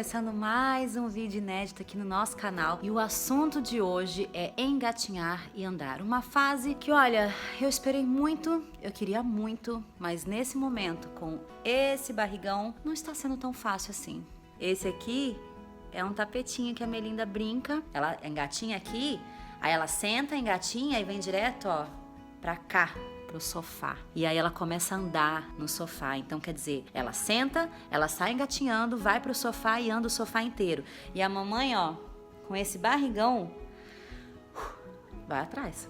começando mais um vídeo inédito aqui no nosso canal e o assunto de hoje é engatinhar e andar. Uma fase que, olha, eu esperei muito, eu queria muito, mas nesse momento, com esse barrigão, não está sendo tão fácil assim. Esse aqui é um tapetinho que a Melinda brinca, ela engatinha aqui, aí ela senta, engatinha e vem direto, ó, pra cá, pro sofá. E aí ela começa a andar no sofá. Então, quer dizer, ela senta, ela sai engatinhando, vai pro sofá e anda o sofá inteiro. E a mamãe, ó, com esse barrigão, vai atrás.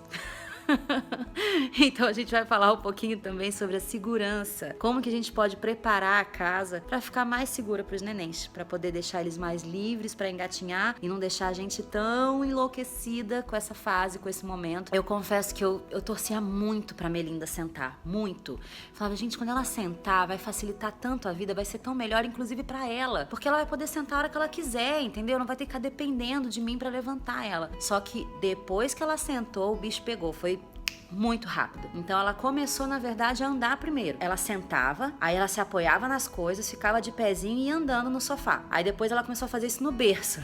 Então a gente vai falar um pouquinho também sobre a segurança, como que a gente pode preparar a casa para ficar mais segura para os nenéns, para poder deixar eles mais livres para engatinhar e não deixar a gente tão enlouquecida com essa fase, com esse momento. Eu confesso que eu torcia muito para Melinda sentar, muito. Falava, gente, quando ela sentar vai facilitar tanto a vida, vai ser tão melhor, inclusive para ela, porque ela vai poder sentar a hora que ela quiser, entendeu? Não vai ter que ficar dependendo de mim para levantar ela. Só que depois que ela sentou, o bicho pegou, foi muito rápido. Então ela começou, na verdade, a andar primeiro. Ela sentava, aí ela se apoiava nas coisas, ficava de pezinho e ia andando no sofá. Aí depois ela começou a fazer isso no berço.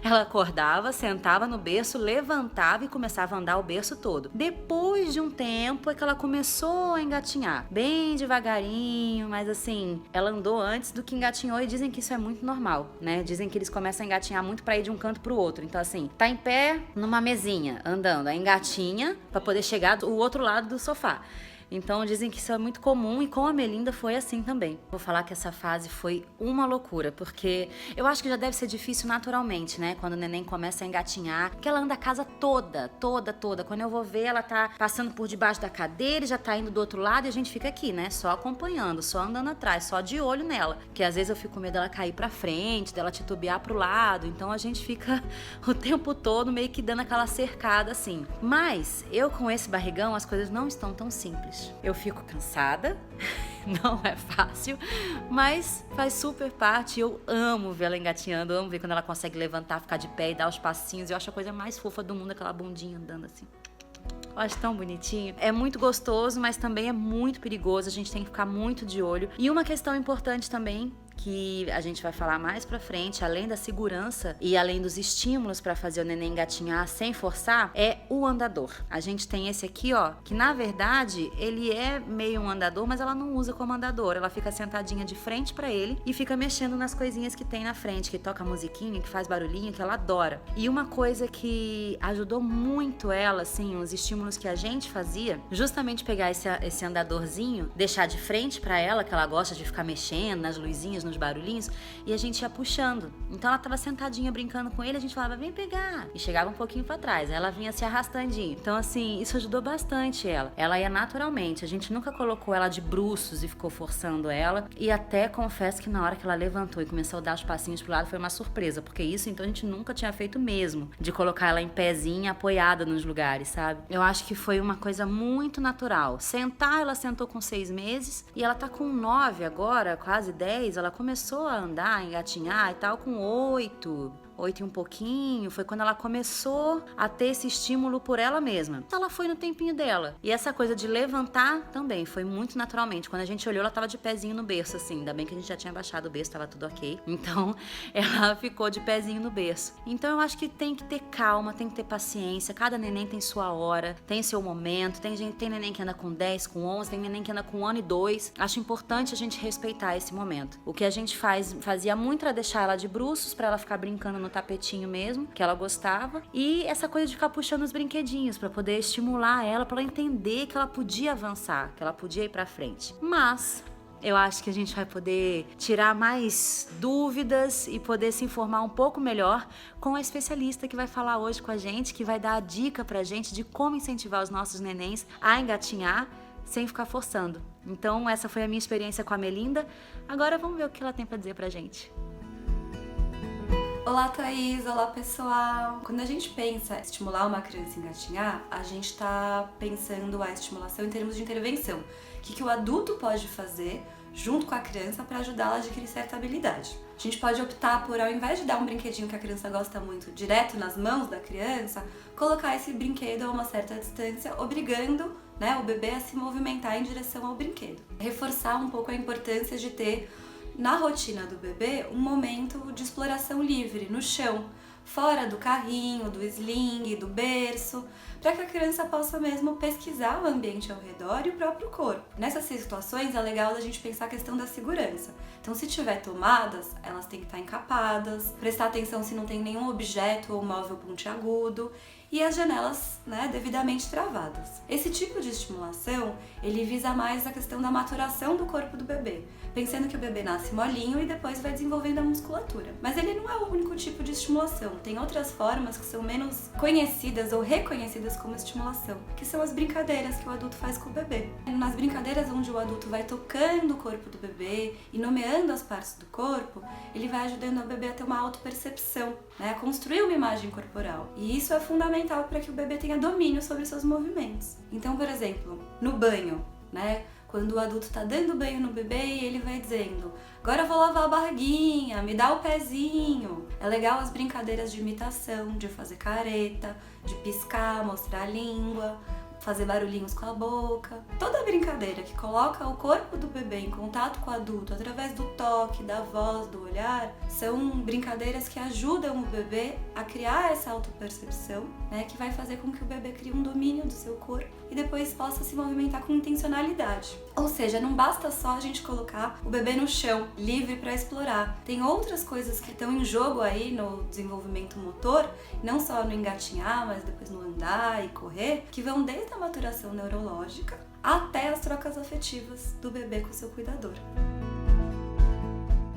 Ela acordava, sentava no berço, levantava e começava a andar o berço todo. Depois de um tempo é que ela começou a engatinhar. Bem devagarinho, mas assim, ela andou antes do que engatinhou e dizem que isso é muito normal, né? Dizem que eles começam a engatinhar muito pra ir de um canto pro outro. Então assim, tá em pé numa mesinha, andando, aí engatinha pra poder chegar do outro lado do sofá. Então dizem que isso é muito comum e com a Melinda foi assim também. Vou falar que essa fase foi uma loucura, porque eu acho que já deve ser difícil naturalmente, né? Quando o neném começa a engatinhar, que ela anda a casa toda. Quando eu vou ver, ela tá passando por debaixo da cadeira, já tá indo do outro lado e a gente fica aqui, né? Só acompanhando, só andando atrás, só de olho nela. Porque às vezes eu fico com medo dela cair pra frente, dela titubear pro lado. Então a gente fica o tempo todo meio que dando aquela cercada assim. Mas eu com esse barrigão, as coisas não estão tão simples. Eu fico cansada, não é fácil, mas faz super parte. Eu amo ver ela engatinhando, amo ver quando ela consegue levantar, ficar de pé e dar os passinhos. Eu acho a coisa mais fofa do mundo, aquela bundinha andando assim. Eu acho tão bonitinho. É muito gostoso, mas também é muito perigoso. A gente tem que ficar muito de olho. E uma questão importante também, que a gente vai falar mais pra frente, além da segurança e além dos estímulos pra fazer o neném engatinhar sem forçar, é o andador. A gente tem esse aqui, ó, que na verdade ele é meio um andador, mas ela não usa como andador. Ela fica sentadinha de frente pra ele e fica mexendo nas coisinhas que tem na frente, que toca musiquinha, que faz barulhinho, que ela adora. E uma coisa que ajudou muito ela, assim, os estímulos que a gente fazia, justamente pegar esse andadorzinho, deixar de frente pra ela, que ela gosta de ficar mexendo nas luzinhas, nos barulhinhos, e a gente ia puxando. Então ela tava sentadinha brincando com ele, a gente falava, vem pegar, e chegava um pouquinho pra trás, ela vinha se arrastandinho. Então assim, isso ajudou bastante ela ia naturalmente, a gente nunca colocou ela de bruços e ficou forçando ela, e até confesso que na hora que ela levantou e começou a dar os passinhos pro lado foi uma surpresa, porque isso então a gente nunca tinha feito mesmo, de colocar ela em pezinha, apoiada nos lugares, sabe? Eu acho que foi uma coisa muito natural. Sentar, ela sentou com 6 meses, e ela tá com 9 agora, quase 10, ela começou a andar, engatinhar e tal com 8 e um pouquinho, foi quando ela começou a ter esse estímulo por ela mesma. Então ela foi no tempinho dela. E essa coisa de levantar também foi muito naturalmente. Quando a gente olhou, ela tava de pezinho no berço, assim. Ainda bem que a gente já tinha baixado o berço, tava tudo ok. Então ela ficou de pezinho no berço. Então eu acho que tem que ter calma, tem que ter paciência. Cada neném tem sua hora, tem seu momento. Tem neném que anda com 10, com 11, tem neném que anda com 1 ano e 2. Acho importante a gente respeitar esse momento. O que a gente fazia muito era deixar ela de bruços pra ela ficar brincando no tapetinho mesmo, que ela gostava, e essa coisa de ficar puxando os brinquedinhos pra poder estimular ela, pra ela entender que ela podia avançar, que ela podia ir pra frente. Mas eu acho que a gente vai poder tirar mais dúvidas e poder se informar um pouco melhor com a especialista que vai falar hoje com a gente, que vai dar a dica pra gente de como incentivar os nossos nenéns a engatinhar sem ficar forçando. Então essa foi a minha experiência com a Melinda. Agora vamos ver o que ela tem pra dizer pra gente. Olá, Thaís! Olá, pessoal! Quando a gente pensa em estimular uma criança a engatinhar, a gente está pensando a estimulação em termos de intervenção. O que o adulto pode fazer junto com a criança para ajudá-la a adquirir certa habilidade. A gente pode optar por, ao invés de dar um brinquedinho que a criança gosta muito direto nas mãos da criança, colocar esse brinquedo a uma certa distância, obrigando, né, o bebê a se movimentar em direção ao brinquedo. Reforçar um pouco a importância de ter na rotina do bebê um momento de exploração livre, no chão, fora do carrinho, do sling, do berço, para que a criança possa mesmo pesquisar o ambiente ao redor e o próprio corpo. Nessas situações é legal a gente pensar a questão da segurança. Então, se tiver tomadas, elas têm que estar encapadas, prestar atenção se não tem nenhum objeto ou móvel pontiagudo e as janelas, devidamente travadas. Esse tipo de estimulação, ele visa mais a questão da maturação do corpo do bebê, pensando que o bebê nasce molinho e depois vai desenvolvendo a musculatura. Mas ele não é o único tipo de estimulação. Tem outras formas que são menos conhecidas ou reconhecidas como estimulação, que são as brincadeiras que o adulto faz com o bebê. Nas brincadeiras onde o adulto vai tocando o corpo do bebê e nomeando as partes do corpo, ele vai ajudando o bebê a ter uma autopercepção, a construir uma imagem corporal. E isso é fundamental para que o bebê tenha domínio sobre seus movimentos. Então, por exemplo, no banho, quando o adulto está dando banho no bebê e ele vai dizendo: agora eu vou lavar a barriguinha, me dá o pezinho. É legal as brincadeiras de imitação, de fazer careta, de piscar, mostrar a língua, fazer barulhinhos com a boca. Toda brincadeira que coloca o corpo do bebê em contato com o adulto através do toque, da voz, do olhar, são brincadeiras que ajudam o bebê a criar essa autopercepção, que vai fazer com que o bebê crie um domínio do seu corpo e depois possa se movimentar com intencionalidade. Ou seja, não basta só a gente colocar o bebê no chão, livre para explorar. Tem outras coisas que estão em jogo aí no desenvolvimento motor, não só no engatinhar, mas depois no andar e correr, que vão desde a maturação neurológica até as trocas afetivas do bebê com seu cuidador.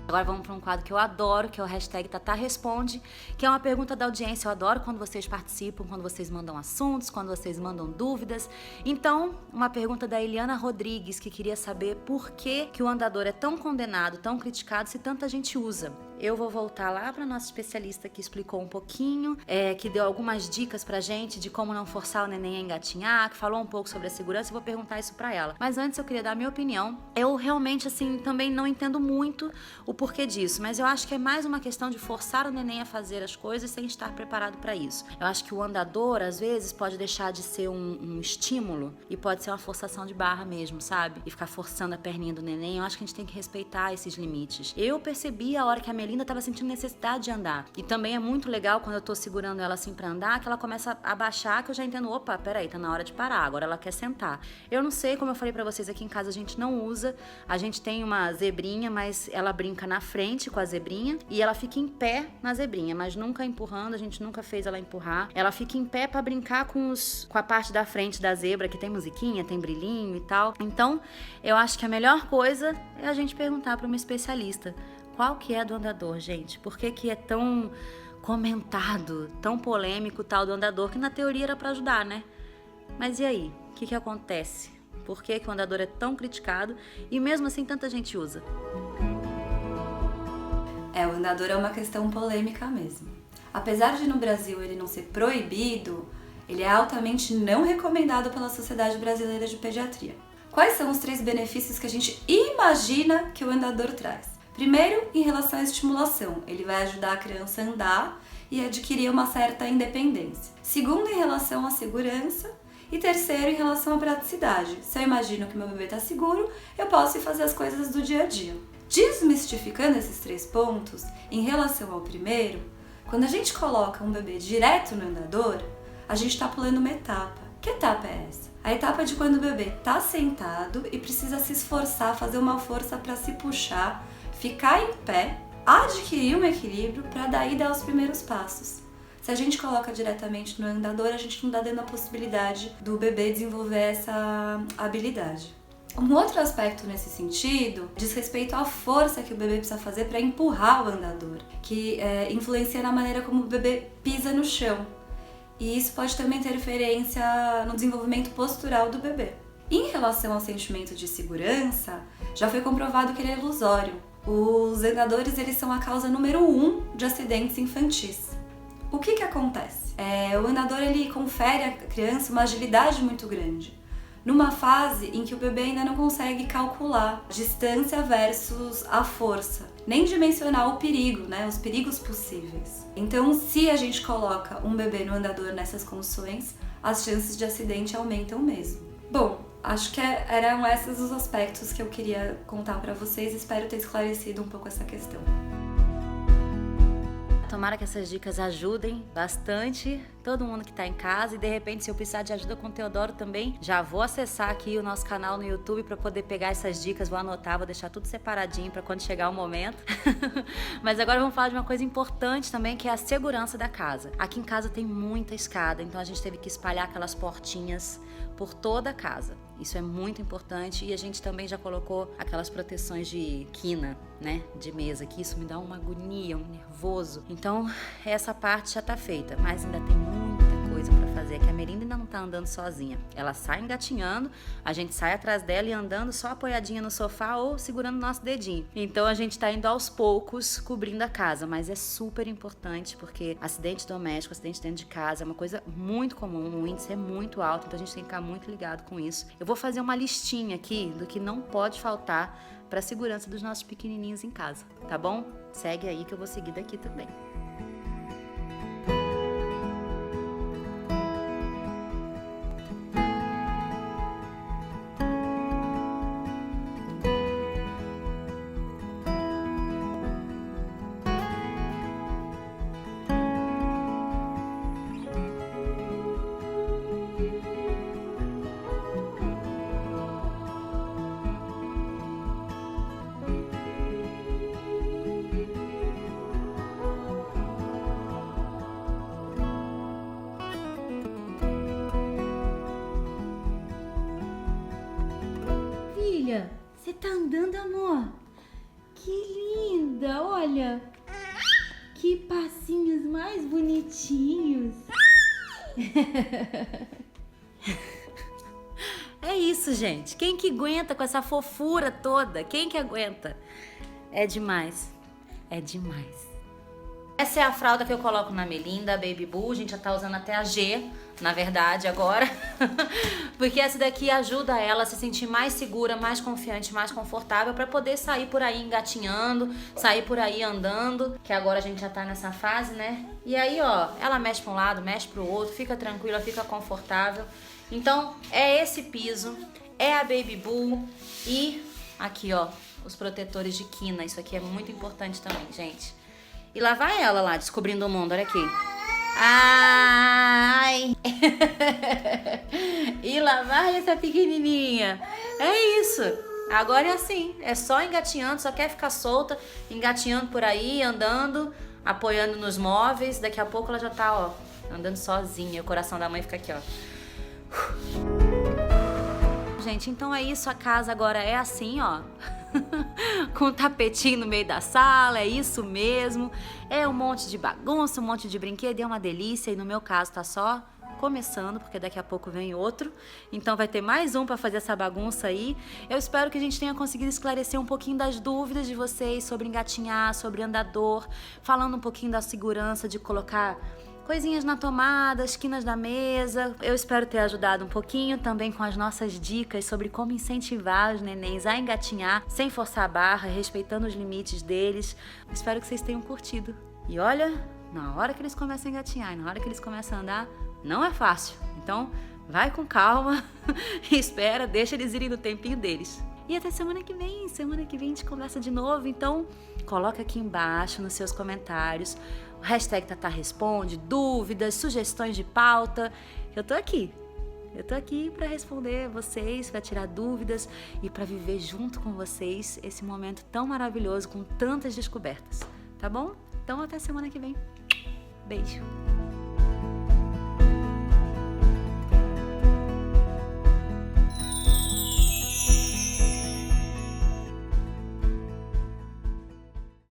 Agora vamos para um quadro que eu adoro, que é o #TataResponde, que é uma pergunta da audiência. Eu adoro quando vocês participam, quando vocês mandam assuntos, quando vocês mandam dúvidas. Então, uma pergunta da Eliana Rodrigues, que queria saber por que o andador é tão condenado, tão criticado, se tanta gente usa. Eu vou voltar lá para nossa especialista que explicou um pouquinho, que deu algumas dicas pra gente de como não forçar o neném a engatinhar, que falou um pouco sobre a segurança, e vou perguntar isso pra ela. Mas antes eu queria dar a minha opinião. Eu realmente, também não entendo muito o porquê disso, mas eu acho que é mais uma questão de forçar o neném a fazer as coisas sem estar preparado para isso. Eu acho que o andador, às vezes, pode deixar de ser um estímulo e pode ser uma forçação de barra mesmo, sabe? E ficar forçando a perninha do neném. Eu acho que a gente tem que respeitar esses limites. Eu percebi a hora que a Melinda estava sentindo necessidade de andar. E também é muito legal quando eu tô segurando ela assim pra andar, que ela começa a baixar, que eu já entendo, opa, peraí, tá na hora de parar, agora ela quer sentar. Eu não sei, como eu falei pra vocês, aqui em casa a gente não usa, a gente tem uma zebrinha, mas ela brinca na frente com a zebrinha e ela fica em pé na zebrinha, mas nunca empurrando, a gente nunca fez ela empurrar. Ela fica em pé pra brincar com a parte da frente da zebra, que tem musiquinha, tem brilhinho e tal. Então, eu acho que a melhor coisa é a gente perguntar pra uma especialista. Qual que é do andador, gente? Por que é tão comentado, tão polêmico o tal do andador, que na teoria era pra ajudar, né? Mas e aí? O que acontece? Por que o andador é tão criticado e mesmo assim tanta gente usa? O andador é uma questão polêmica mesmo. Apesar de no Brasil ele não ser proibido, ele é altamente não recomendado pela Sociedade Brasileira de Pediatria. Quais são os 3 benefícios que a gente imagina que o andador traz? Primeiro, em relação à estimulação, ele vai ajudar a criança a andar e adquirir uma certa independência. Segundo, em relação à segurança. E terceiro, em relação à praticidade. Se eu imagino que meu bebê está seguro, eu posso ir fazer as coisas do dia a dia. Desmistificando esses 3 pontos, em relação ao primeiro, quando a gente coloca um bebê direto no andador, a gente está pulando uma etapa. Que etapa é essa? A etapa de quando o bebê está sentado e precisa se esforçar, fazer uma força para se puxar, ficar em pé, adquirir um equilíbrio para daí dar os primeiros passos. Se a gente coloca diretamente no andador, a gente não dá dando a possibilidade do bebê desenvolver essa habilidade. Um outro aspecto nesse sentido diz respeito à força que o bebê precisa fazer para empurrar o andador, que influencia na maneira como o bebê pisa no chão. E isso pode ter uma interferência no desenvolvimento postural do bebê. Em relação ao sentimento de segurança, já foi comprovado que ele é ilusório. Os andadores, eles são a causa número 1 de acidentes infantis. O que acontece? O andador, ele confere à criança uma agilidade muito grande, numa fase em que o bebê ainda não consegue calcular distância versus a força, nem dimensionar o perigo, os perigos possíveis. Então, se a gente coloca um bebê no andador nessas condições, as chances de acidente aumentam mesmo. Bom, acho que eram esses os aspectos que eu queria contar pra vocês. Espero ter esclarecido um pouco essa questão. Tomara que essas dicas ajudem bastante todo mundo que tá em casa, e de repente, se eu precisar de ajuda com o Teodoro também, já vou acessar aqui o nosso canal no YouTube para poder pegar essas dicas, vou anotar, vou deixar tudo separadinho para quando chegar o momento. Mas agora vamos falar de uma coisa importante também, que é a segurança da casa. Aqui em casa tem muita escada, então a gente teve que espalhar aquelas portinhas por toda a casa. Isso é muito importante, e a gente também já colocou aquelas proteções de quina, né, de mesa, que isso me dá uma agonia, um nervoso. Então, essa parte já tá feita, mas ainda tem muita coisa pra fazer, que a Melinda ainda não tá andando sozinha. Ela sai engatinhando, a gente sai atrás dela e andando só apoiadinha no sofá ou segurando o nosso dedinho. Então, a gente tá indo aos poucos, cobrindo a casa, mas é super importante, porque acidente doméstico, acidente dentro de casa é uma coisa muito comum, o índice é muito alto, então a gente tem que ficar muito ligado com isso. Eu vou fazer uma listinha aqui do que não pode faltar para a segurança dos nossos pequenininhos em casa, tá bom? Segue aí que eu vou seguir daqui também. Você tá andando, amor? Que linda, olha! Que passinhos mais bonitinhos! É isso, gente. Quem que aguenta com essa fofura toda? Quem que aguenta? É demais. É demais. Essa é a fralda que eu coloco na Melinda, a Baby Bull. A gente já tá usando até a G, na verdade, agora. Porque essa daqui ajuda ela a se sentir mais segura, mais confiante, mais confortável pra poder sair por aí engatinhando, sair por aí andando, que agora a gente já tá nessa fase, né? E aí, ó, ela mexe pra um lado, mexe pro outro, fica tranquila, fica confortável. Então, é esse piso, é a Baby Bull e aqui, ó, os protetores de quina. Isso aqui é muito importante também, gente. E lá vai ela lá, descobrindo o mundo, olha aqui. Ai! E lá vai essa pequenininha. É isso. Agora é assim, é só engatinhando, só quer ficar solta, engatinhando por aí, andando, apoiando nos móveis. Daqui a pouco ela já tá, ó, andando sozinha. O coração da mãe fica aqui, ó. Gente, então é isso, a casa agora é assim, ó. Com um tapetinho no meio da sala, é isso mesmo. É um monte de bagunça, um monte de brinquedo, é uma delícia. E no meu caso tá só começando, porque daqui a pouco vem outro. Então vai ter mais um pra fazer essa bagunça aí. Eu espero que a gente tenha conseguido esclarecer um pouquinho das dúvidas de vocês sobre engatinhar, sobre andador, falando um pouquinho da segurança de colocar coisinhas na tomada, esquinas da mesa. Eu espero ter ajudado um pouquinho também com as nossas dicas sobre como incentivar os nenéns a engatinhar sem forçar a barra, respeitando os limites deles. Espero que vocês tenham curtido. E olha, na hora que eles começam a engatinhar e na hora que eles começam a andar, não é fácil. Então, vai com calma, espera, deixa eles irem no tempinho deles. E até semana que vem a gente conversa de novo. Então, coloca aqui embaixo nos seus comentários o hashtag Tatá Responde, dúvidas, sugestões de pauta. Eu tô aqui para responder vocês, para tirar dúvidas e para viver junto com vocês esse momento tão maravilhoso com tantas descobertas, tá bom? Então até semana que vem. Beijo!